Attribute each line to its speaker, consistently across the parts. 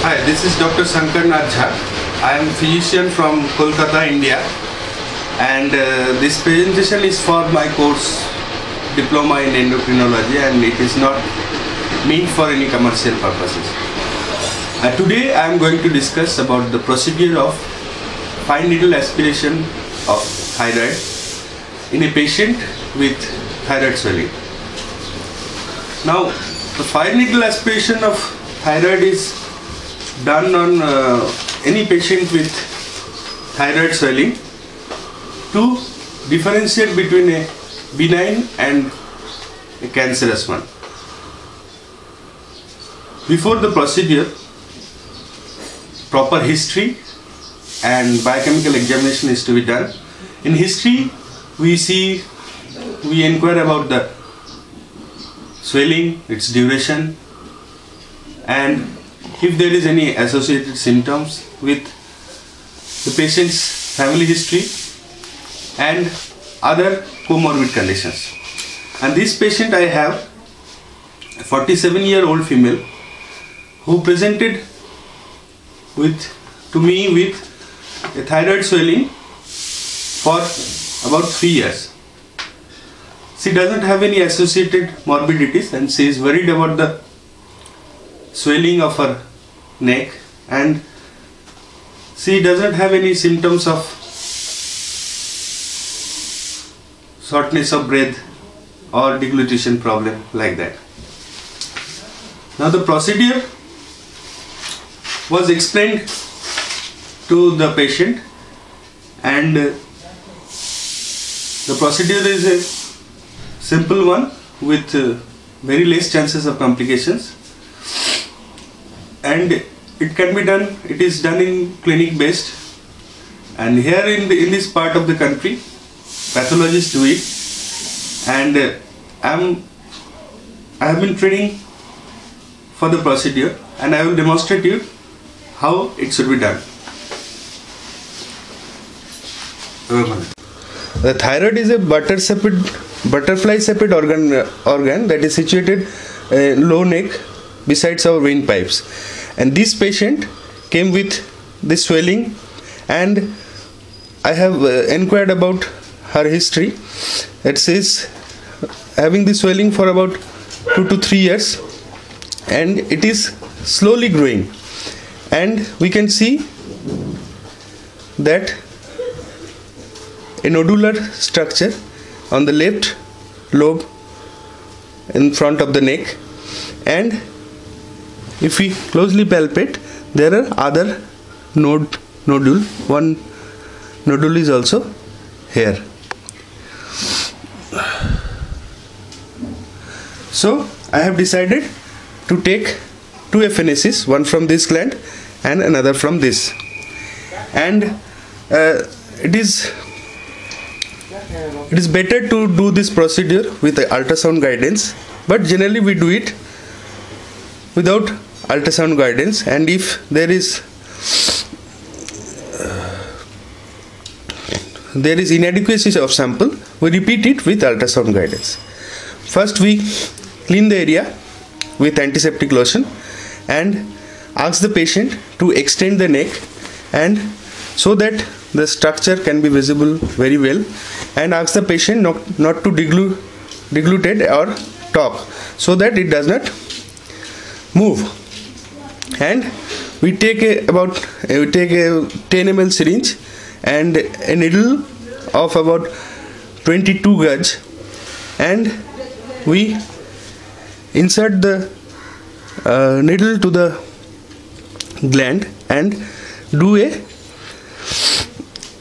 Speaker 1: Hi, this is Dr. Shankar Nath Jha. I am physician from Kolkata, India, and this presentation is for my course Diploma in Endocrinology, and it is not meant for any commercial purposes. Today I am going to discuss about the procedure of fine needle aspiration of thyroid in a patient with thyroid swelling. Now, the fine needle aspiration of thyroid is done on any patient with thyroid swelling to differentiate between a benign and a cancerous one. Before the procedure, proper history and biochemical examination is to be done. In history, we inquire about the swelling, its duration, and if there is any associated symptoms with the patient's family history and other comorbid conditions. And this patient I have, a 47-year-old female who presented to me with a thyroid swelling for about 3 years. She doesn't have any associated morbidities and she is worried about the swelling of her neck, and she doesn't have any symptoms of shortness of breath or deglutition problem like that. Now the procedure was explained to the patient, and the procedure is a simple one with very less chances of complications, and it can be done, it is done in clinic based, and here in this part of the country pathologists do it, and I have been training for the procedure, and I will demonstrate you how it should be done. The thyroid is a butterfly-shaped organ that is situated low neck besides our vein pipes, and this patient came with this swelling, and I have inquired about her history. It says having this swelling for about 2 to 3 years, and it is slowly growing, and we can see that a nodular structure on the left lobe in front of the neck, and if we closely palpate, there are other nodule. One nodule is also here. So I have decided to take 2 FNACs, one from this gland and another from this, and it is better to do this procedure with ultrasound guidance, but generally we do it without ultrasound guidance, and if there is inadequacy of sample, we repeat it with ultrasound guidance. First we clean the area with antiseptic lotion and ask the patient to extend the neck, and so that the structure can be visible very well, and ask the patient not to deglutate or talk, so that it does not move. And we take a 10 ml syringe and a needle of about 22 gauge, and we insert the needle to the gland and do a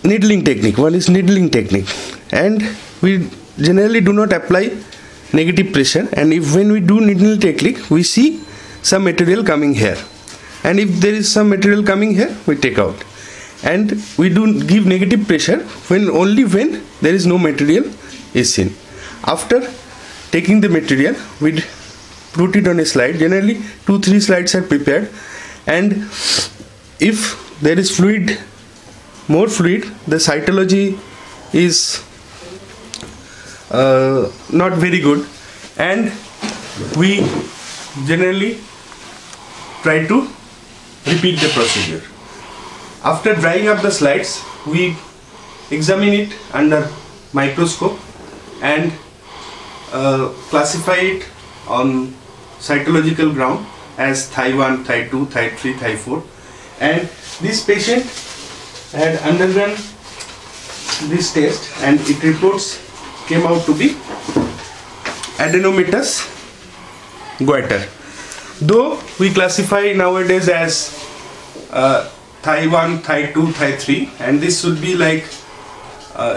Speaker 1: needling technique. One is needling technique, and we generally do not apply negative pressure, and when we do needling technique, we see some material coming here, and if there is some material coming here, we take out, and we do give negative pressure only when there is no material is seen. After taking the material, we put it on a slide. Generally 2-3 slides are prepared, and if there is more fluid, the cytology is not very good, and we generally try to repeat the procedure. After drying up the slides, we examine it under microscope and classify it on cytological ground as Thy1, Thy2, Thy3, Thy4, and this patient had undergone this test and it reports came out to be adenomatous goiter. Though we classify nowadays as Thy1, Thy2, Thy3, and this should be like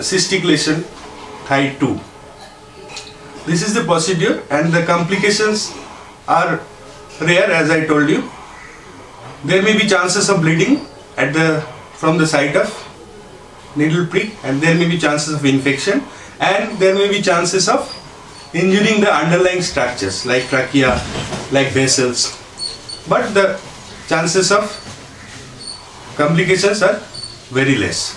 Speaker 1: cystic lesion Thy2. This is the procedure, and the complications are rare, as I told you. There may be chances of bleeding from the site of needle prick, and there may be chances of infection, and there may be chances of injuring the underlying structures like trachea, like vessels, but the chances of complications are very less.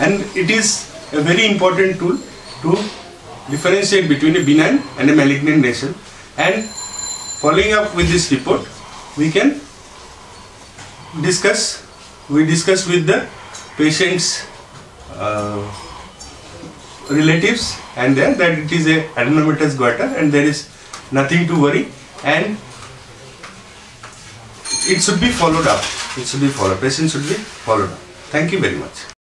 Speaker 1: And it is a very important tool to differentiate between a benign and a malignant lesion. And following up with this report, we discuss with the patient's relatives and then that it is a adenomatous goiter and there is nothing to worry, and it should be followed up. Patient should be followed up. Thank you very much.